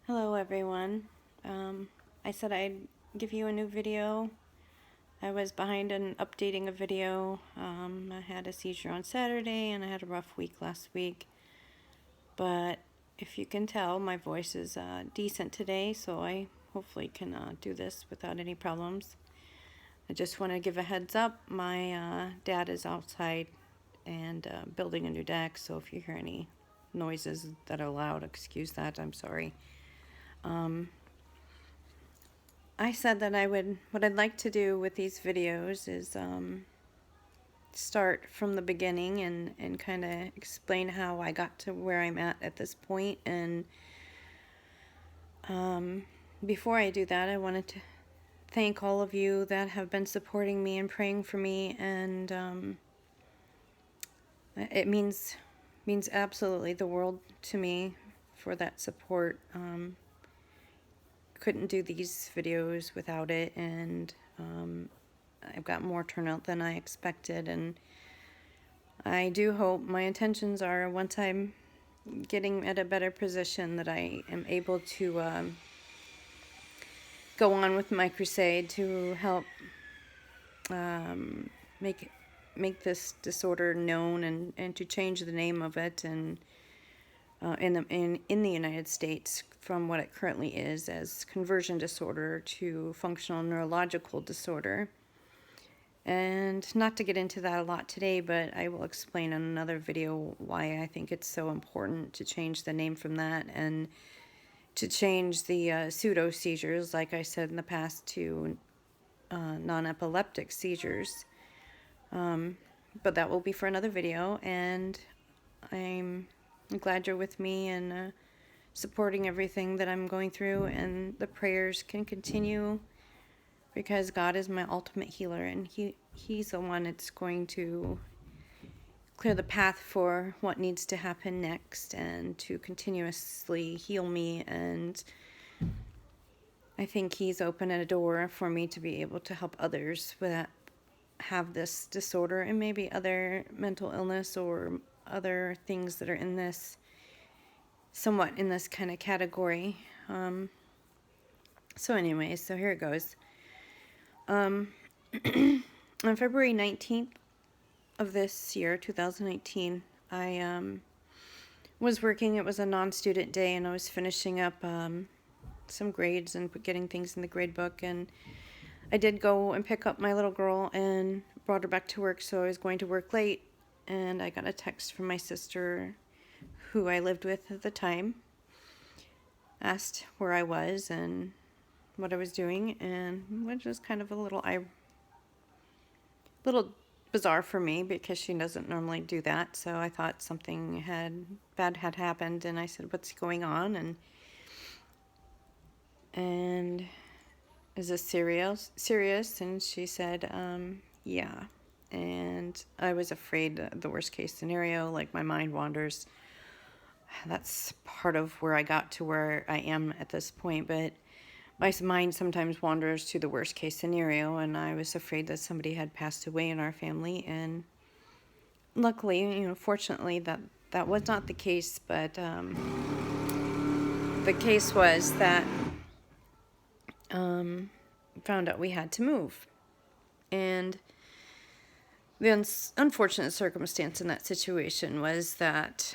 Hello everyone. I said I'd give you a new video. I was behind on updating a video. I had a seizure on Saturday and I had a rough week last week. But if you can tell, my voice is decent today, so I hopefully can do this without any problems. I just want to give a heads up. My dad is outside and building a new deck, so if you hear any noises that are loud, excuse that. I'm sorry. I said that what I'd like to do with these videos is start from the beginning and kind of explain how I got to where I'm at this point. And before I do that, I wanted to thank all of you that have been supporting me and praying for me, and it means absolutely the world to me for that support. Couldn't do these videos without it, and I've got more turnout than I expected, and I do hope, my intentions are, once I'm getting at a better position, that I am able to go on with my crusade to help make this disorder known, and to change the name of it, and in the United States, from what it currently is as conversion disorder to functional neurological disorder. And not to get into that a lot today, but I will explain in another video why I think it's so important to change the name from that, and to change the pseudo seizures, like I said in the past, to non-epileptic seizures. But that will be for another video, and I'm glad you're with me and supporting everything that I'm going through, and the prayers can continue, because God is my ultimate healer, and He's the one that's going to clear the path for what needs to happen next, and to continuously heal me. And I think He's opened a door for me to be able to help others that have this disorder, and maybe other mental illness or other things that are in this, somewhat in this kind of category. So anyways, so here it goes. On February 19th of this year, 2019, I was working. It was a non-student day, and I was finishing up some grades and getting things in the grade book, and I did go and pick up my little girl and brought her back to work, so I was going to work late, and I got a text from my sister, who I lived with at the time, asked where I was and what I was doing, and which was kind of a little bizarre for me, because she doesn't normally do that. So I thought something bad had happened, and I said, "What's going on?" And is this serious? And she said, yeah. And I was afraid the worst case scenario, like my mind wanders. That's part of where I got to where I am at this point, but my mind sometimes wanders to the worst case scenario, and I was afraid that somebody had passed away in our family, and luckily, fortunately, that was not the case. But the case was that found out we had to move, and the unfortunate circumstance in that situation was that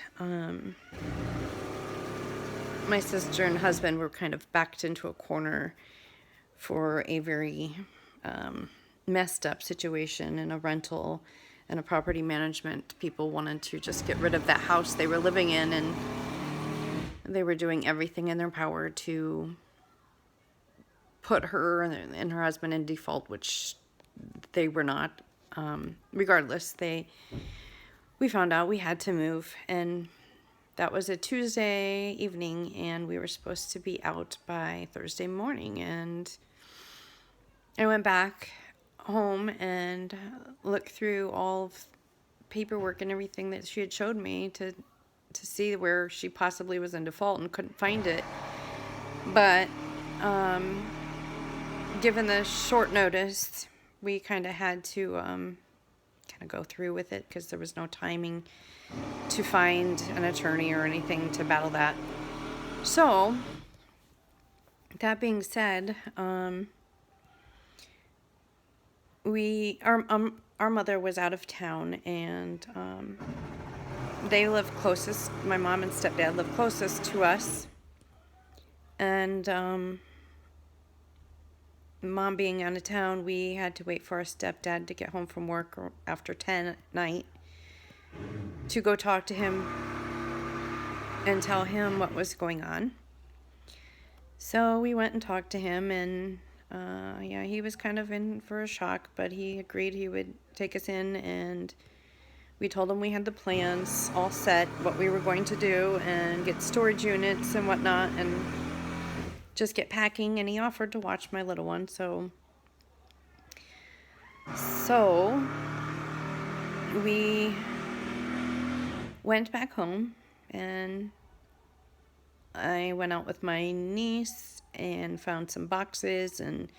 my sister and husband were kind of backed into a corner for a very messed up situation in a rental and a property management. People wanted to just get rid of that house they were living in, and they were doing everything in their power to put her and her husband in default, which they were not. Regardless, we found out we had to move, and that was a Tuesday evening, and we were supposed to be out by Thursday morning. And I went back home and looked through all of paperwork and everything that she had showed me to see where she possibly was in default, and couldn't find it. But given the short notice, we kind of had to kind of go through with it, because there was no timing to find an attorney or anything to battle that. So that being said, our mother was out of town, and they live closest. My mom and stepdad live closest to us, and mom being out of town, we had to wait for our stepdad to get home from work after 10 at night to go talk to him and tell him what was going on. So we went and talked to him, and yeah, he was kind of in for a shock, but he agreed he would take us in, and we told him we had the plans all set, what we were going to do, and get storage units and whatnot, and just get packing, and he offered to watch my little one. So we went back home, and I went out with my niece and found some boxes and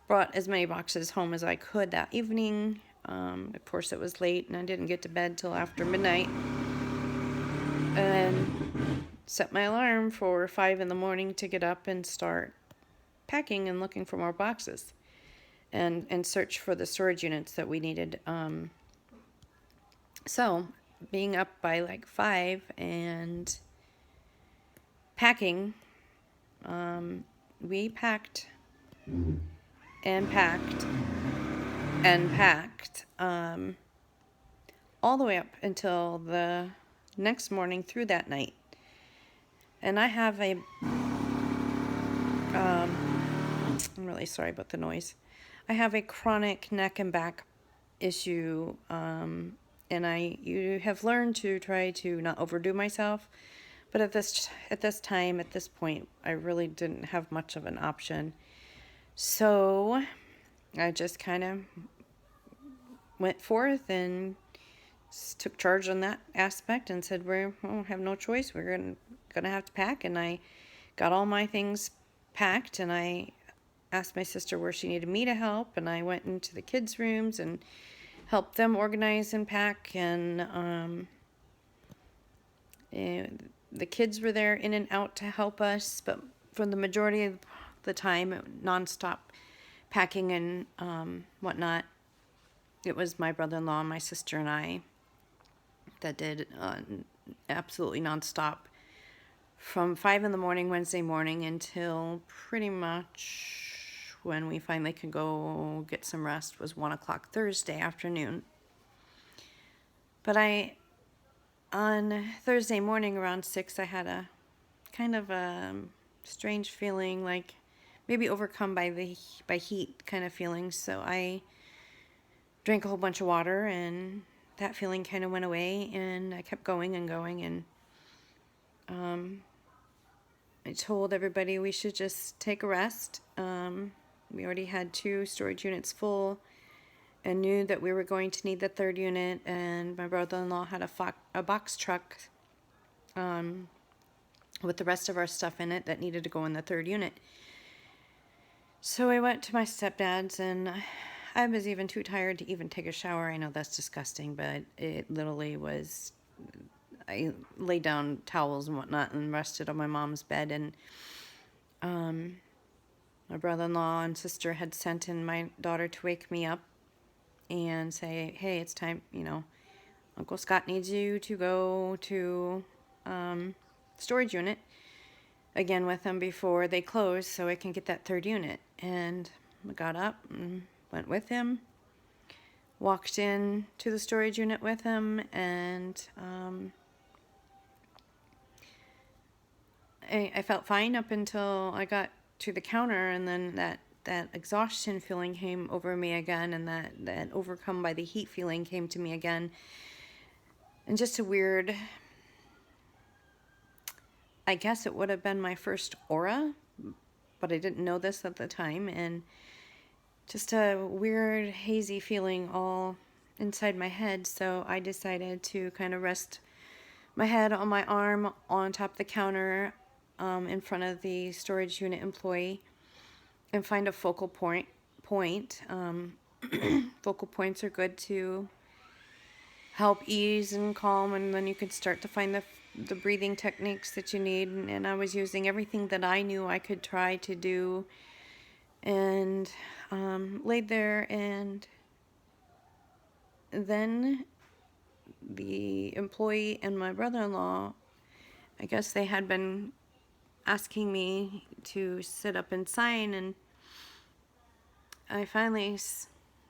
brought as many boxes home as I could that evening. Of course, it was late, and I didn't get to bed till after midnight, and set my alarm for 5 in the morning to get up and start packing and looking for more boxes and search for the storage units that we needed. So being up by like 5 and packing, we packed and packed and packed all the way up until the next morning through that night. And I have I'm really sorry about the noise. I have a chronic neck and back issue, and you have learned to try to not overdo myself. But at this point, I really didn't have much of an option. So I just kind of went forth and took charge on that aspect and said, we have no choice. We're gonna have to pack. And I got all my things packed, and I asked my sister where she needed me to help, and I went into the kids' rooms and helped them organize and pack, and the kids were there in and out to help us, but for the majority of the time, nonstop packing and whatnot, it was my brother-in-law, my sister, and I that did absolutely nonstop from 5 in the morning Wednesday morning until pretty much when we finally could go get some rest was 1 o'clock Thursday afternoon. But on Thursday morning around 6, I had a kind of a strange feeling, like maybe overcome by heat kind of feeling. So I drank a whole bunch of water, and that feeling kind of went away, and I kept going and going, and I told everybody we should just take a rest. We already had 2 storage units full and knew that we were going to need the 3rd unit, and my brother-in-law had a box truck with the rest of our stuff in it that needed to go in the 3rd unit. So I went to my stepdad's, and I was even too tired to even take a shower. I know that's disgusting, but it literally was. I laid down towels and whatnot and rested on my mom's bed, and my brother-in-law and sister had sent in my daughter to wake me up and say, hey, it's time, Uncle Scott needs you to go to storage unit again with him before they close so I can get that 3rd unit. And I got up and went with him, walked in to the storage unit with him, and I felt fine up until I got to the counter, and then that exhaustion feeling came over me again, and that overcome by the heat feeling came to me again. And just a weird, I guess it would have been my first aura, but I didn't know this at the time, and just a weird hazy feeling all inside my head. So I decided to kind of rest my head on my arm on top of the counter in front of the storage unit employee and find a focal point. Focal points are good to help ease and calm, and then you can start to find the breathing techniques that you need, and I was using everything that I knew I could try to do, and laid there, and then the employee and my brother-in-law, I guess they had been asking me to sit up and sign, and I finally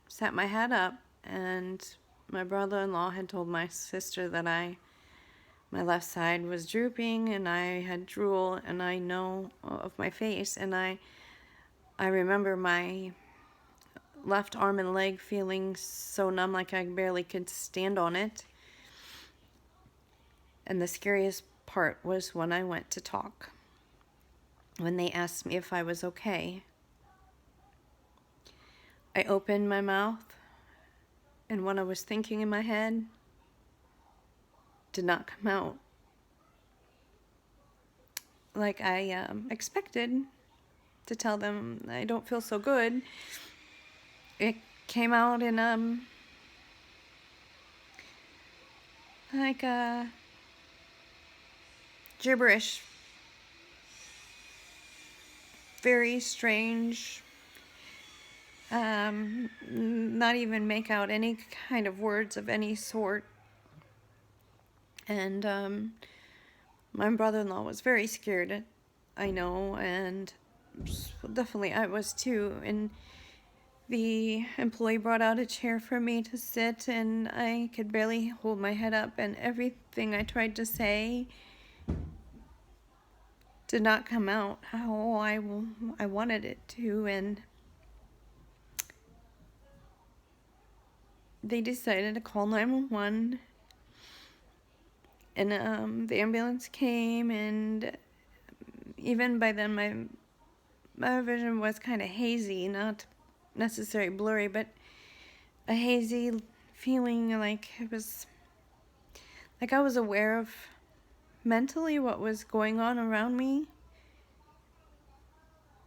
sat my head up, and my brother-in-law had told my sister that my left side was drooping, and I had drool, and I know of my face, and I remember my left arm and leg feeling so numb, like I barely could stand on it. And the scariest part was when I went to talk, when they asked me if I was okay. I opened my mouth, and what I was thinking in my head did not come out like I expected, to tell them I don't feel so good. It came out in like gibberish, very strange. Not even make out any kind of words of any sort. And my brother-in-law was very scared, I know, and definitely I was too. And the employee brought out a chair for me to sit, and I could barely hold my head up, and everything I tried to say did not come out how I wanted it to. And they decided to call 911, and the ambulance came, and even by then my vision was kind of hazy, not necessarily blurry, but a hazy feeling, like it was like I was aware of mentally what was going on around me,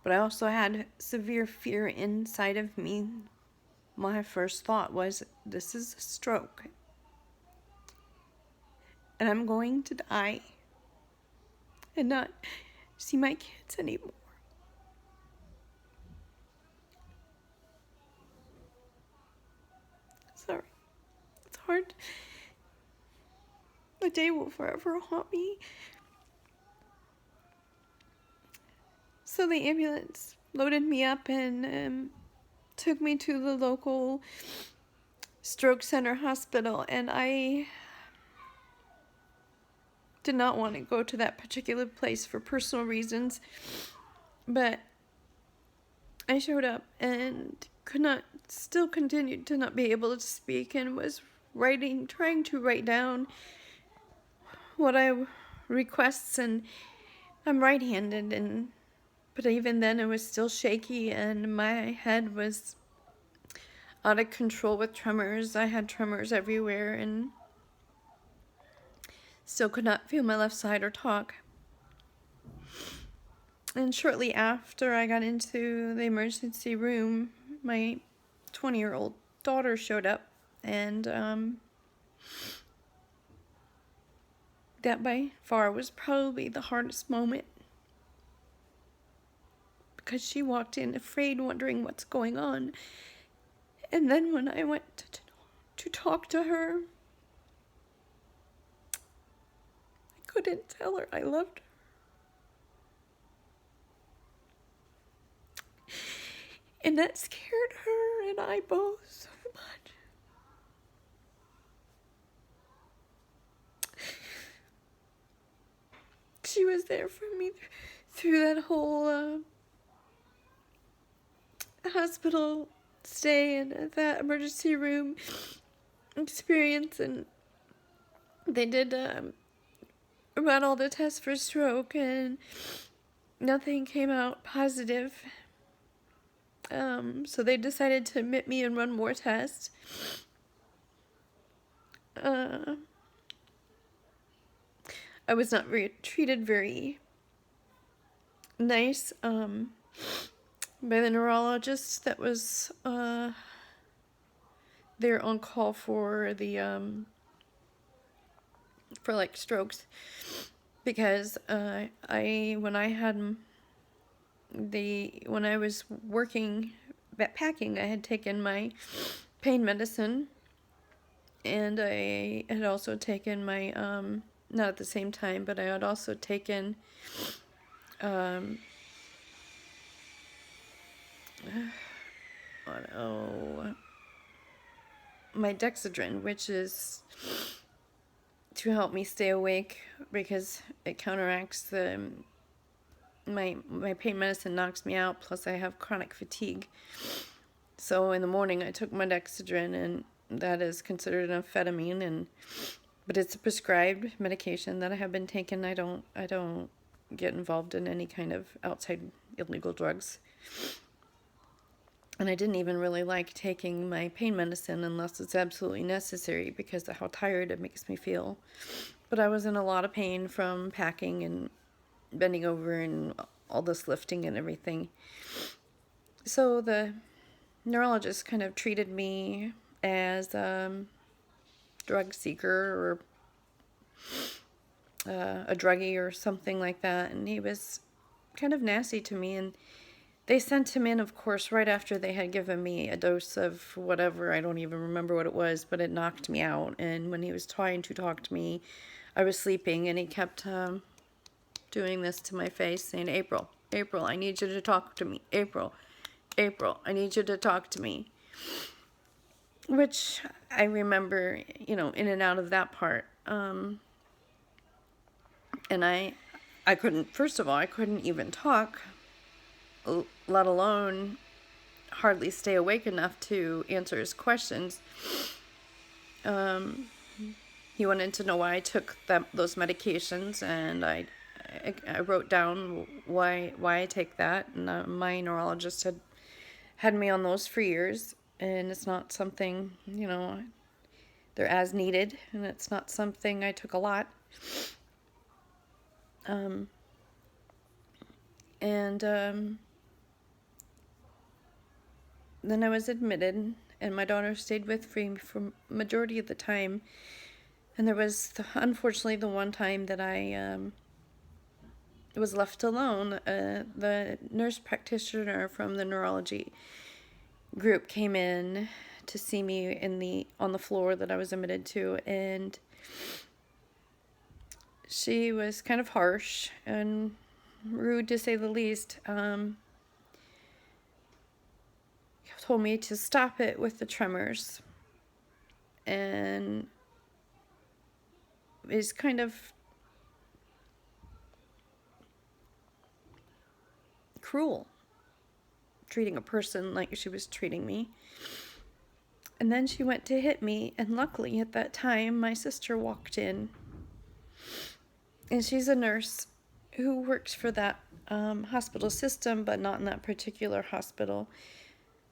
but I also had severe fear inside of me. My first thought was, this is a stroke, and I'm going to die and not see my kids anymore. Sorry, it's hard. The day will forever haunt me. So the ambulance loaded me up and took me to the local stroke center hospital, and I did not want to go to that particular place for personal reasons, but I showed up and still continued to not be able to speak, and was trying to write down what I requests, and I'm right-handed, but even then it was still shaky, and my head was out of control with tremors. I had tremors everywhere, and still could not feel my left side or talk. And shortly after I got into the emergency room, my 20-year-old daughter showed up, and that by far was probably the hardest moment, because she walked in afraid, wondering what's going on. And then when I went to talk to her, I couldn't tell her I loved her. And that scared her and I both so much. She was there for me through that whole hospital stay and that emergency room experience, and they did run all the tests for stroke, and nothing came out positive. So they decided to admit me and run more tests. I was not treated very nice by the neurologist that was there on call for the for like strokes, because when I was working packing, I had taken my pain medicine, and I had also taken my not at the same time, but I had also taken um, my Dexedrine, which is to help me stay awake, because it counteracts my pain medicine knocks me out, plus I have chronic fatigue. So in the morning I took my Dexedrine, and that is considered an amphetamine, but it's a prescribed medication that I have been taking. I don't get involved in any kind of outside illegal drugs. And I didn't even really like taking my pain medicine unless it's absolutely necessary, because of how tired it makes me feel. But I was in a lot of pain from packing and bending over and all this lifting and everything. So the neurologist kind of treated me as a drug seeker, or a druggie or something like that. And he was kind of nasty to me, and they sent him in, of course, right after they had given me a dose of whatever. I don't even remember what it was, but it knocked me out. And when he was trying to talk to me, I was sleeping, and he kept doing this to my face, saying, April, April, I need you to talk to me. April, April, I need you to talk to me. Which I remember, in and out of that part. And I couldn't, first of all, I couldn't even talk, let alone hardly stay awake enough to answer his questions. He wanted to know why I took those medications, and I wrote down why I take that, and my neurologist had me on those for years, and it's not something, they're as needed, and it's not something I took a lot. Then I was admitted, and my daughter stayed with me for majority of the time. And there was, unfortunately, the one time that I was left alone. The nurse practitioner from the neurology group came in to see me on the floor that I was admitted to, and she was kind of harsh and rude, to say the least. Told me to stop it with the tremors, and is kind of cruel, treating a person like she was treating me. And then she went to hit me, and luckily at that time my sister walked in, and she's a nurse who works for that hospital system, but not in that particular hospital.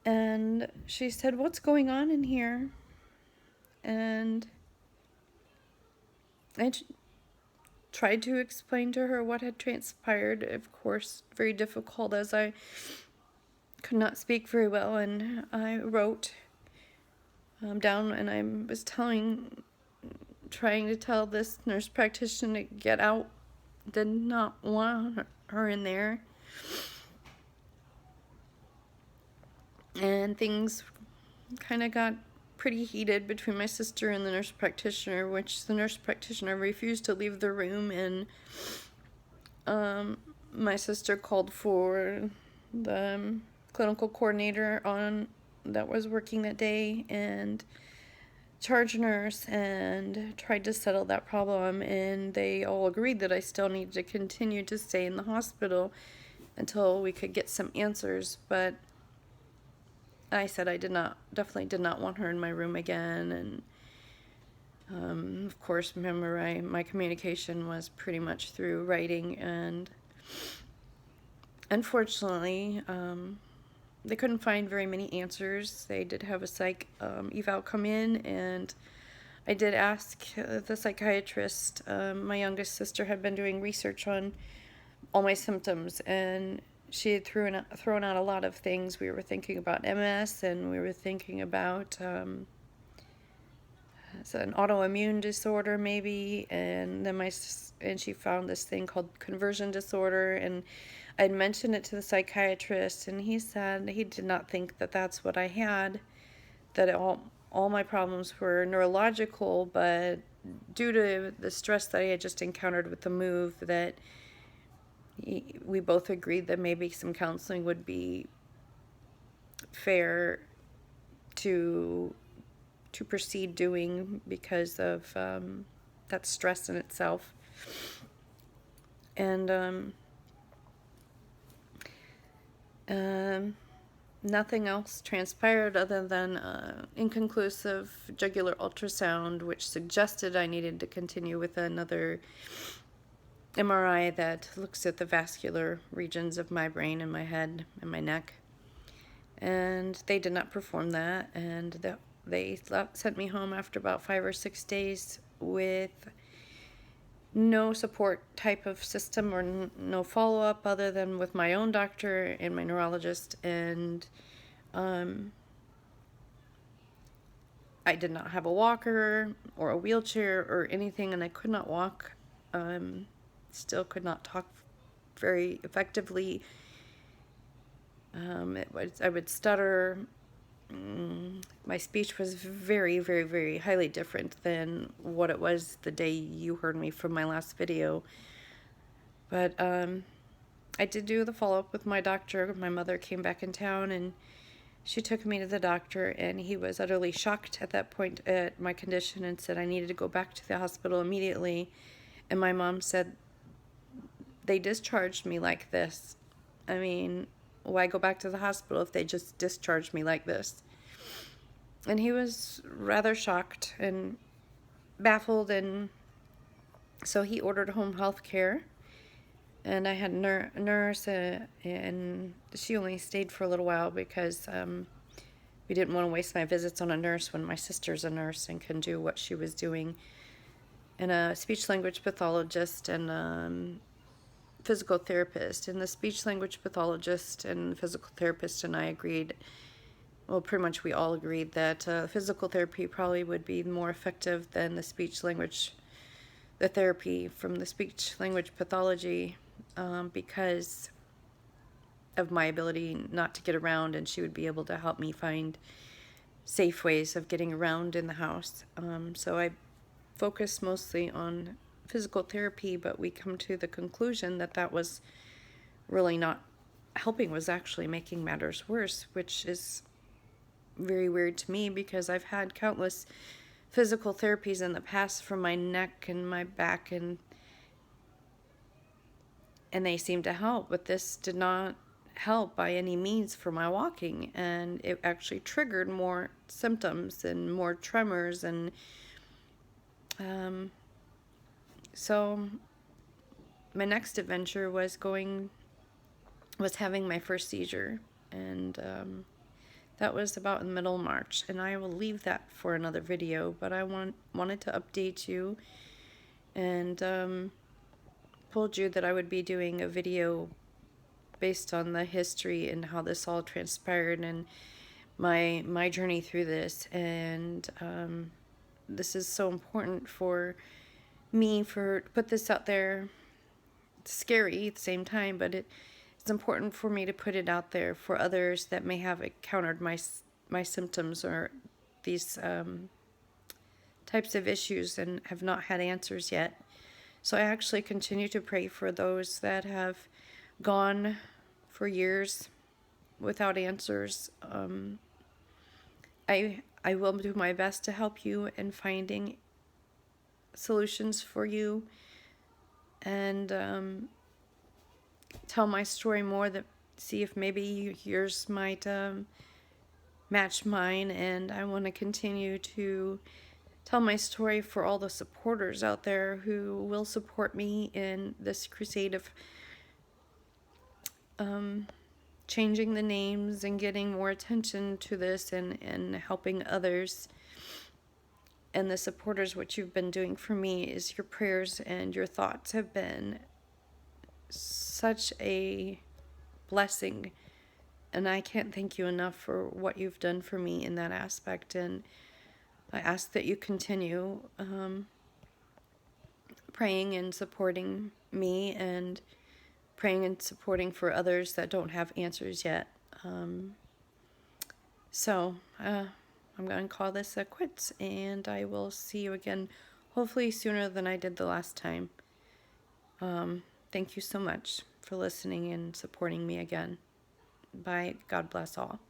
And she said, "What's going on in here?" And I tried to explain to her what had transpired. Of course, very difficult, as I could not speak very well, and I wrote down, and I was trying to tell this nurse practitioner to get out. Did not want her in there. And things kind of got pretty heated between my sister and the nurse practitioner, which the nurse practitioner refused to leave the room, and my sister called for the clinical coordinator that was working that day, and charge nurse, and tried to settle that problem, and they all agreed that I still needed to continue to stay in the hospital until we could get some answers. But I said I definitely did not want her in my room again. And of course, remember, my communication was pretty much through writing, and unfortunately, they couldn't find very many answers. They did have a psych eval come in, and I did ask the psychiatrist. My youngest sister had been doing research on all my symptoms, and she had thrown out a lot of things. We were thinking about MS, and we were thinking about it's an autoimmune disorder maybe, and then and she found this thing called conversion disorder, and I'd mentioned it to the psychiatrist, and he said he did not think that that's what I had, that all my problems were neurological, but due to the stress that I had just encountered with the move, that we both agreed that maybe some counseling would be fair to proceed doing because of that stress in itself. And nothing else transpired other than inconclusive jugular ultrasound, which suggested I needed to continue with another MRI that looks at the vascular regions of my brain and my head and my neck. And they did not perform that, and they sent me home after about 5 or 6 days with no support type of system or no follow-up other than with my own doctor and my neurologist. And I did not have a walker or a wheelchair or anything, and I could not walk. Still could not talk very effectively. I would stutter. My speech was very, very, very highly different than what it was the day you heard me from my last video. But I did do the follow-up with my doctor. My mother came back in town, and she took me to the doctor, and he was utterly shocked at that point at my condition and said I needed to go back to the hospital immediately. And my mom said, they discharged me like this. I mean, why go back to the hospital if they just discharged me like this? And he was rather shocked and baffled, and so he ordered home health care. And I had a nurse, and she only stayed for a little while because we didn't want to waste my visits on a nurse when my sister's a nurse and can do what she was doing. And a speech-language pathologist and physical therapist. And the speech-language pathologist and physical therapist and I agreed, well, pretty much we all agreed that physical therapy probably would be more effective than the therapy from the speech-language pathology, because of my ability not to get around, and she would be able to help me find safe ways of getting around in the house. So I focused mostly on physical therapy, but we come to the conclusion that that was really not helping, was actually making matters worse, which is very weird to me because I've had countless physical therapies in the past for my neck and my back, and they seem to help, but this did not help by any means for my walking, and it actually triggered more symptoms and more tremors. And so my next adventure was having my first seizure, and that was about in the middle of March, and I will leave that for another video, but I wanted to update you and told you that I would be doing a video based on the history and how this all transpired and my journey through this. And this is so important for me to put this out there. It's scary at the same time, but it's important for me to put it out there for others that may have encountered my symptoms or these types of issues and have not had answers yet. So I actually continue to pray for those that have gone for years without answers. I will do my best to help you in finding solutions for you, and tell my story more, that see if maybe yours might match mine. And I want to continue to tell my story for all the supporters out there who will support me in this crusade of changing the names and getting more attention to this and helping others. And the supporters, what you've been doing for me is your prayers and your thoughts have been such a blessing, and I can't thank you enough for what you've done for me in that aspect. And I ask that you continue praying and supporting me, and praying and supporting for others that don't have answers yet. I'm going to call this a quits, and I will see you again, hopefully sooner than I did the last time. Thank you so much for listening and supporting me again. Bye. God bless all.